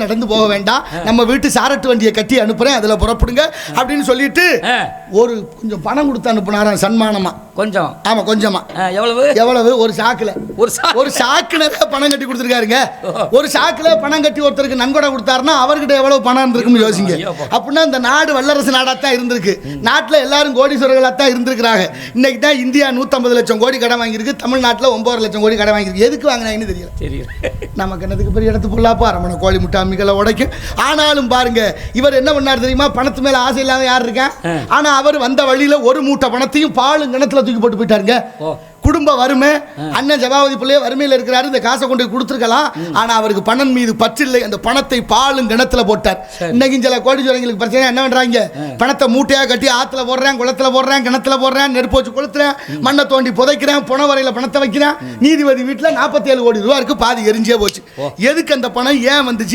நடந்து போக வேண்டாம், நம்ம வீட்டு சாரட்டு வண்டியை கட்டி அனுப்புறேன், அதுல புறப்படுங்க அப்படின்னு சொல்லிட்டு ஒரு கொஞ்சம் பணம் கொடுத்து அனுப்புனாராம் சன்மானமா. கொஞ்சம் ஆமா கொஞ்சமா. எவ்வளவு ஒரு சாக்குல ஒரு சாக்கு நிறைய பணம் கட்டி கொடுத்துருக்காருங்க. ஒரு சாக்குல பணம் கட்டி ஒருத்தருக்கு நன்கொடை கொடுத்தாருன்னா அவர்கிட்ட எவ்வளவு பணம் இருக்குன்னு யோசிங்க. அப்படின்னா இந்த நாடு வல்லரசு நாடாத்தான் இருந்திருக்கு, நாட்டுல எல்லாரும் கோடீஸ்வரர்களாத்தான் இருந்திருக்கிறாங்க. இன்னைக்கு தான் இந்தியா 150 லட்சம் கோடி கடன் வாங்கியிருக்கு, தமிழ்நாட்டில் 9 லட்சம் கோடி கடன் வாங்கியிருக்கு. எதுக்கு வாங்கினாங்கன்னு தெரியல. நமக்கு என்னதுக்கு பெரிய இடத்து பொருளாப்பா அரமணை கோழி முட்டாமிகளை உடைக்கும். ஆனாலும் பாருங்க, இவர் என்ன பண்ணார் தெரியுமா? பணத்து மேல ஆசை இல்லாத யார் இருக்கா? ஆனா அவர் வந்த வழியில ஒரு மூட்டை பணத்தையும் பாலும் கிணத்துல தூக்கி போட்டு போயிட்டாருங்க. குடும்ப வறுமை, அண்ணன் ஜபாவதி பிள்ளைய வறுமையில் இருக்கிறாரு, இந்த காசை கொண்டு கொடுத்துருக்கலாம். ஆனா அவருக்கு பணம் மீது பற்றில்லை, அந்த பணத்தை பாலும் கிணத்துல போட்டார். இன்னைக்கு சில கோடீஸ்வரங்களுக்கு பிரச்சனை என்ன பண்றாங்க? பணத்தை மூட்டையா கட்டி ஆத்துல போடுறேன், குளத்துல போடுறேன், கிணத்துல போடுறேன், நெருப்பு வச்சு கொளுத்துறேன், மண்ணை தோண்டி புதைக்கிறேன், புன வரையில பணத்தை வைக்கிறேன். நீதிபதி வீட்டுல 47 கோடி ரூபா இருக்கு, பாதி எரிஞ்சே போச்சு. எதுக்கு அந்த பணம் ஏன் வந்துச்சு?